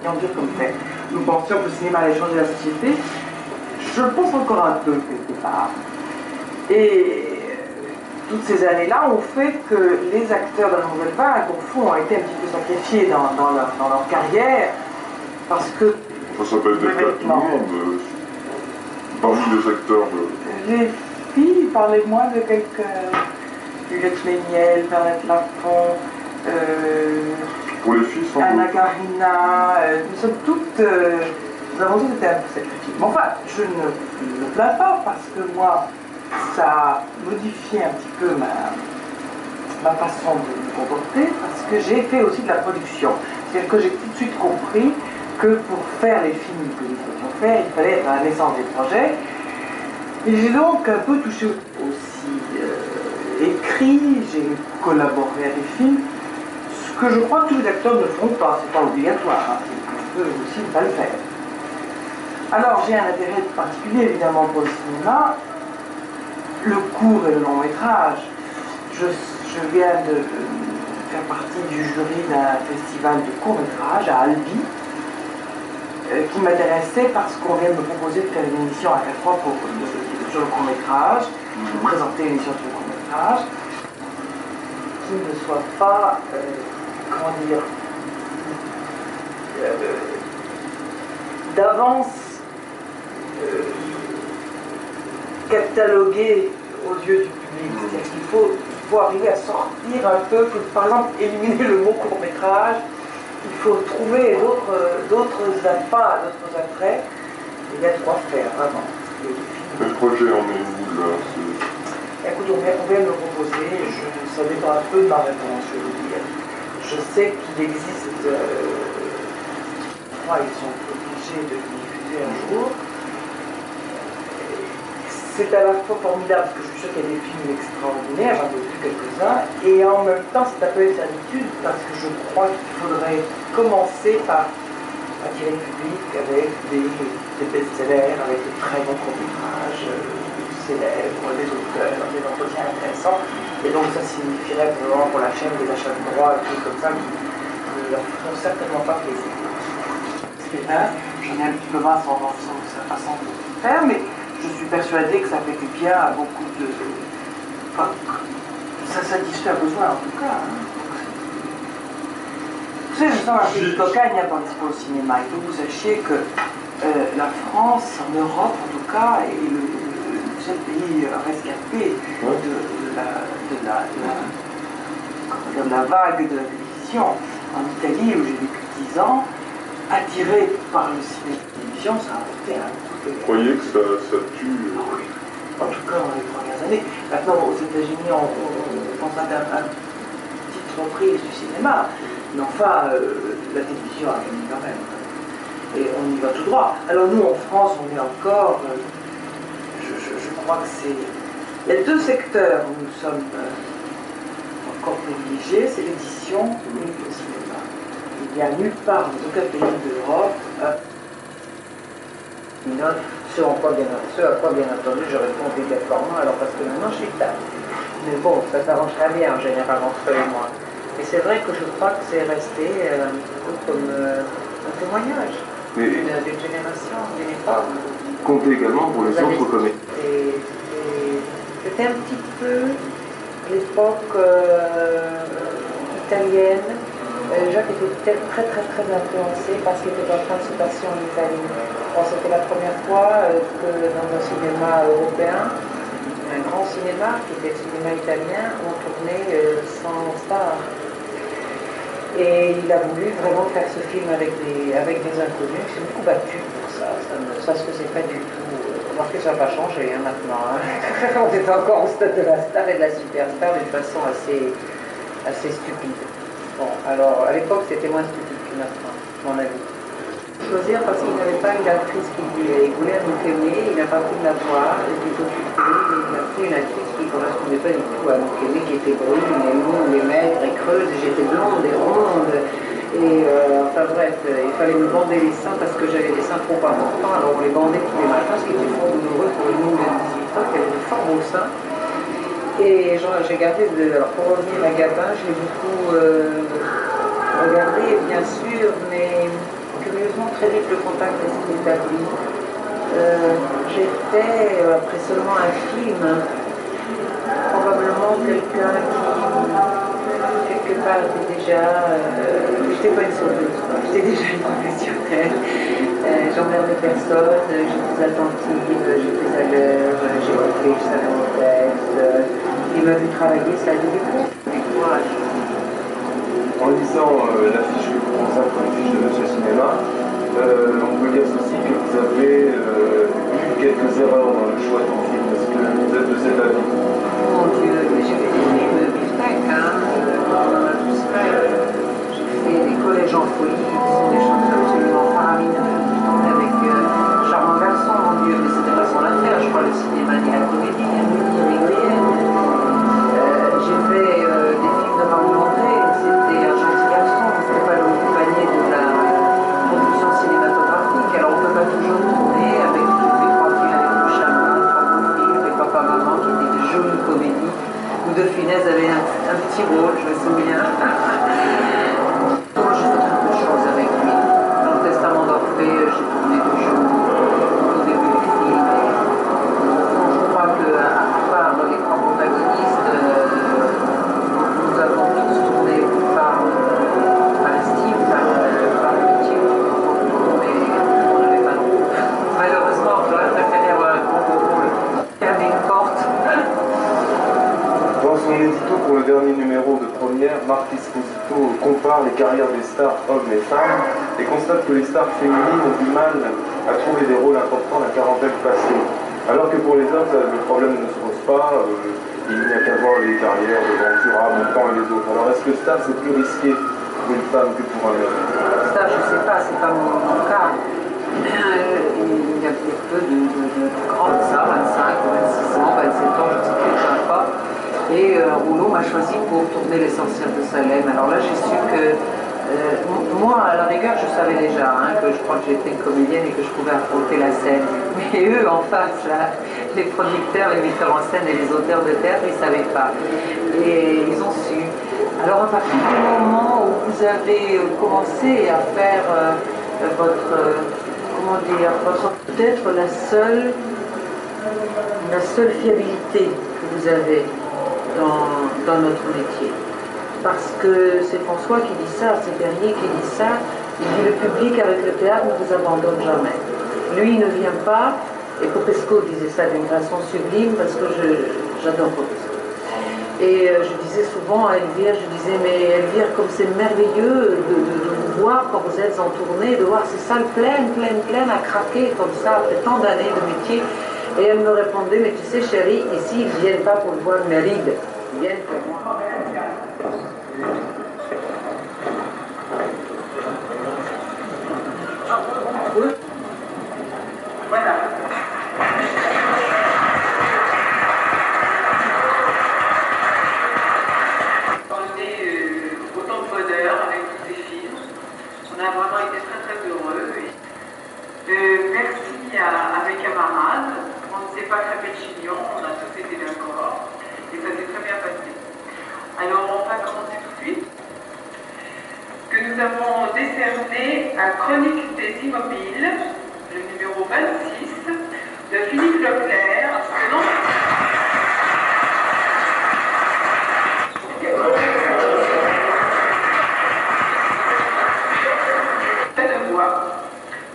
voyons dur comme fait. Nous pensions que le cinéma allait changer la société. Je le pense encore un peu quelque part. Et toutes ces années-là ont fait que les acteurs de la nouvelle vague, au fond, ont été un petit peu sacrifiés dans leur carrière, parce que... Ça peut être le cas de tout le monde. Parmi les acteurs... Les filles, parlez-moi de quelques... Juliette Méniel, Bernadette Lafont, pour les filles, sans Anna Karina, nous sommes toutes... nous avons toutes été un peu sacrifiées. Mais enfin, je ne me plains pas, parce que moi, ça a modifié un petit peu ma façon de me comporter, parce que j'ai fait aussi de la production. C'est-à-dire que j'ai tout de suite compris que pour faire les films que nous souhaitions faire, il fallait être à la naissance des projets. Et j'ai donc un peu touché aussi écrit, j'ai collaboré à des films, ce que je crois que tous les acteurs ne font pas, c'est pas obligatoire, hein, on peut aussi ne pas le faire. Alors j'ai un intérêt particulier évidemment pour le cinéma, le court et le long métrage. Je viens de faire partie du jury d'un festival de court métrage à Albi, qui m'intéressait parce qu'on vient de me proposer de faire une émission à 4 fois sur le court métrage, de présenter une émission sur le court métrage, qui ne soit pas, comment dire, d'avance catalogué aux yeux du public. C'est-à-dire qu'il faut arriver à sortir un peu, par exemple, éliminer le mot court métrage. Il faut trouver d'autres appâts, d'autres attraits. Il y a de quoi faire, vraiment. Quel projet en est où là? Écoute, on vient de me proposer, ça dépend un peu de ma réponse, je veux dire. Je sais qu'il existe, ils sont obligés de diffuser un jour. C'est à la fois formidable, parce que je suis sûr qu'il y a des films extraordinaires, j'en ai vu quelques-uns, et en même temps c'est un peu une certitude, parce que je crois qu'il faudrait commencer par attirer le public avec des best-sellers, avec de très bons courts-métrages célèbres, des auteurs, des entretiens intéressants, et donc ça signifierait probablement pour la chaîne des achats de droits, des trucs comme ça, qui ne leur feront certainement pas plaisir. J'en ai un petit peu marre sans sa façon de faire, mais je suis persuadée que ça fait du bien à beaucoup de... Enfin, ça satisfait un besoin en tout cas. Hein. Vous savez, je sens un peu de cocagne à participer au cinéma. Il faut que vous sachiez que la France, en Europe en tout cas, est le seul pays rescapé de la vague de la télévision. En Italie, où j'ai vécu 10 ans, attiré par le cinéma de télévision, ça a apporté un coup de... Vous croyez que ça tue Ah oui. En tout cas, dans les premières années. Maintenant, aux États-Unis, on constate une petite reprise du cinéma. Mais enfin, la télévision a gagné quand même. Et on y va tout droit. Alors nous, en France, on est encore... je crois que c'est... Il y a deux secteurs où nous sommes encore privilégiés, c'est l'édition et le cinéma. Il n'y a nulle part, dans aucun pays d'Europe, ce à quoi bien entendu je réponds obligatoirement, alors parce que maintenant je suis table. Mais bon, ça s'arrange très bien en général entre eux et moi. Et c'est vrai que je crois que c'est resté comme un témoignage d'une génération, d'une époque. Comptez également pour les autres comédiens. C'était un petit peu l'époque italienne. Jacques était très influencé par ce qui était en train de se passer en Italie. Bon, c'était la première fois que dans un cinéma européen, un grand cinéma qui était le cinéma italien, on tournait sans star. Et il a voulu vraiment faire ce film avec des inconnus. Il s'est beaucoup battu pour ça. Ça se faisait pas du tout. Remarquez, ça n'a pas changé hein, maintenant. Hein. On est encore au stade de la star et de la superstar d'une façon assez stupide. Bon, alors à l'époque c'était moins stupide que maintenant, à mon avis. Choisir parce qu'il n'avait pas une actrice qui voulait nous aimer, il n'a pas pu la voir, il était occupé, il a pris une actrice qui ne correspondait pas du tout à nous aimer, qui était brune, et longue, et maigre, et creuse, et j'étais blonde et ronde. Et enfin bref, il fallait me bander les seins parce que j'avais des seins trop importants, alors on les bandait tous les matins, ce qui était fort douloureux pour une longue de 18 ans qui avait de fort beaux seins. Et j'ai gardé, alors pour revenir à Gabin, j'ai beaucoup regardé, bien sûr, mais Curieusement, très vite, le contact s'est établi. J'étais, après seulement un film, probablement quelqu'un qui, quelque part, était déjà... j'étais pas une sauveuse, j'étais déjà une professionnelle. J'emmerdais personne, j'étais attentive, j'étais à l'heure, j'écoutais, je savais mon texte. Il m'a vu travailler, ça a été du coup. En lisant l'affiche que vous consacre l'affiche de Monsieur Cinéma, on peut dire ceci que vous avez eu quelques erreurs dans le choix du film. Est-ce que vous êtes de cet avis? Mon Dieu, mais j'ai fait des films de beefsteak, hein, on en a tous fait. J'ai fait des collèges en folie, qui sont des choses absolument faramineuses. J'ai tourné avec Charmant Garçon, mon Dieu, mais c'était pas son affaire, je crois, le cinéma ni la comédie, ni la rigoyenne. J'ai fait des films de Marie André, c'était Un gentil garçon, c'était pas le panier de la production cinématographique. Alors on ne peut pas toujours tourner avec toutes les trois filles avec le chaman, trois beaux films, et Papa Maman qui étaient de jolies comédies, où De Funès avait un petit rôle, je me souviens. Donc j'ai fait beaucoup de choses avec lui. Dans le Testament d'Orphée, j'ai tourné 2 jours au début du film. Je crois qu'à part les 3 protagonistes, nous avons tous tourné par estime, par amitié, mais on n'avait pas de rôle. Malheureusement, j'aurais préféré avoir un gros rôle. Fermer une porte. Dans son édito pour le dernier numéro de Première, Marc Esposito compare les carrières des stars hommes et femmes et constate que les stars féminines ont du mal à trouver des rôles importants la quarantaine passée. Alors que pour les hommes, le problème ne se pose pas, il n'y a qu'à voir les carrières de Ventura, Montand et les autres. Alors est-ce que star c'est plus risqué pour une femme que pour un homme? Ça, je ne sais pas, c'est pas mon cas. Il y a peu de grandes de ça, 25 ou 26 ans, 27 ans, je ne sais plus, je ne sais pas. Et Rouleau m'a choisi pour tourner Les Sorcières de Salem. Alors là, j'ai su que moi, à la rigueur, je savais déjà que je crois que j'étais une comédienne et que je pouvais affronter la scène. Mais eux, en face, là, les producteurs, les metteurs en scène et les auteurs de théâtre, ils ne savaient pas. Et ils ont su. Alors, à partir du moment où vous avez commencé à faire peut-être la seule fiabilité que vous avez dans notre métier. Parce que c'est François qui dit ça, c'est Bernier qui dit ça, il dit le public avec le théâtre ne vous abandonne jamais. Lui, il ne vient pas, et Popesco disait ça d'une façon sublime, parce que j'adore Popesco. Et je disais souvent à Elvire, mais Elvire, comme c'est merveilleux de vous voir quand vous êtes en tournée, de voir ces salles pleines à craquer comme ça, après tant d'années de métier. Et elle me répondait, mais tu sais chérie, ici ils ne viennent pas pour voir Méride, ils viennent pour moi. Voilà. On est autant de bonheur avec tous ces films. On a vraiment été très heureux. Merci à mes camarades. On ne s'est pas frappé de chignon, on a tous été d'accord. Et ça s'est très bien passé. Alors on va commencer tout de suite. Que nous avons décerné à Chronique des Immobiles, le numéro 26, de Philippe Leclerc, de Nancy.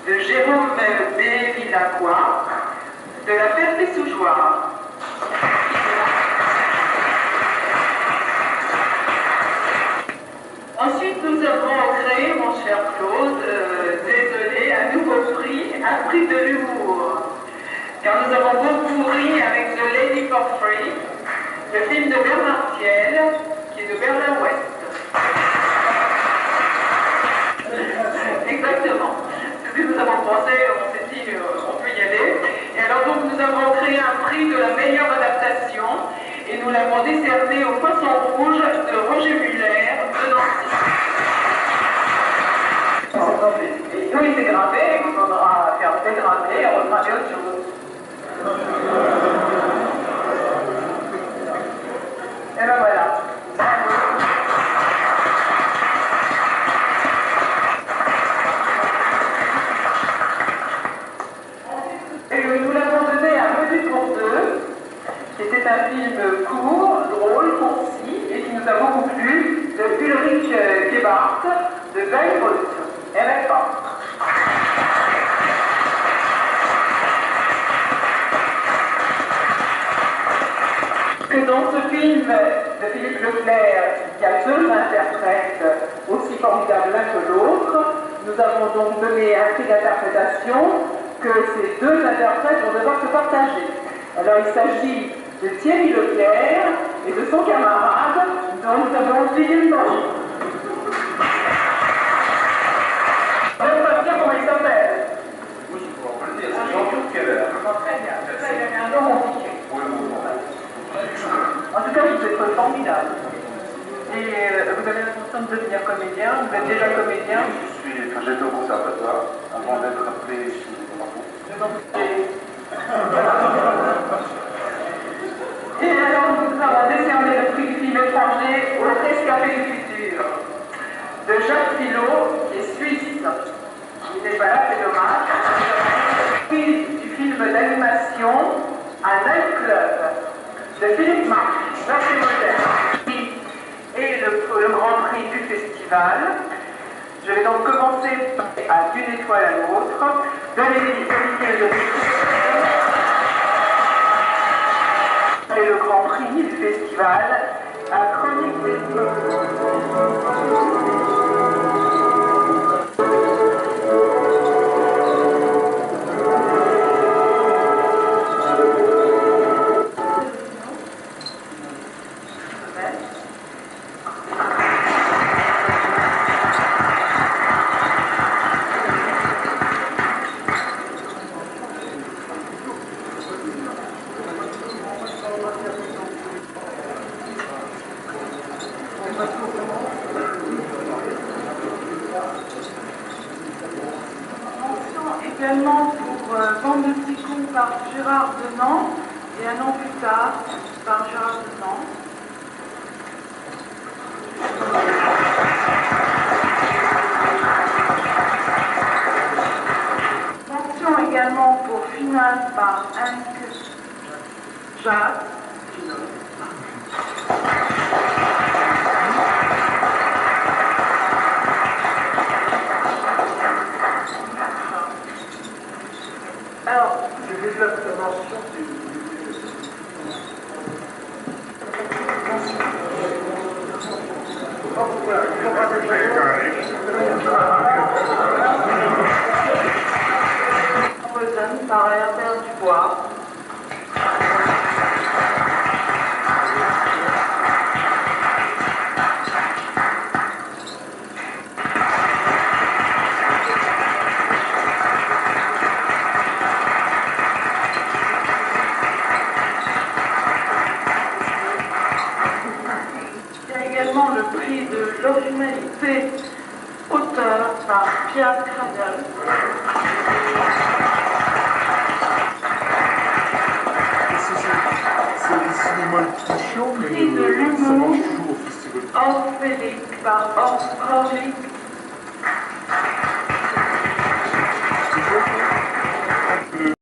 De Jérôme B. Villacroix, de la Ferté-Sougeoire. Ensuite, nous avons créé, mon cher Claude, désolé, un nouveau prix, un prix de l'humour. Car nous avons beaucoup ri avec The Lady for Free, le film de Bernard Thiel, qui est de Berlin-Ouest. Exactement. C'est ce que nous avons pensé, on s'est dit, on peut y aller. Et alors donc nous avons créé un prix de la meilleure adaptation et nous l'avons décerné au Poisson Rouge de Roger Muller de Nancy. Et nous il s'est gravé, il faudra faire dégrader et regraver autre chose. Et ben voilà. que dans ce film de Philippe Leclerc, il y a deux interprètes aussi formidables l'un que l'autre. Nous avons donc donné un prix d'interprétation que ces deux interprètes vont devoir se partager. Alors il s'agit de Thierry Leclerc et de son camarade, dont nous avons Philippe Marie. Je ne sais pas dire comment il s'appelle. Oui, on peut le dire, c'est Jean-Claude Keller. Très bien, ça il avait un nom compliqué. En tout cas, vous êtes formidable. Et vous avez l'intention de devenir comédien, vous êtes déjà comédien. J'étais au conservatoire avant d'être appelé ici. Et alors, nous avons décerné le prix du film étranger au Rescapé du futur de Jacques Filot, qui est suisse. Il n'est pas là, c'est dommage. Le prix du film d'animation à Night Club de Philippe Marc, version moderne. Et le grand prix du festival. Je vais donc commencer à d'une étoile à l'autre. Olivier de et le grand prix du festival à Chronique des également pour Bande de petits cons par Gérard Denand et un an plus tard par Gérard Denand. Mention également pour Finale par Hank Jazz. Alors, je développe la mention, Empoisonne par Herbert Dubois. Le prix de l'originalité auteur par Pierre Cradel. C'est le cinéma fiction, mais Prix de ça l'humour marche toujours au festival. Orphélique par Orphélique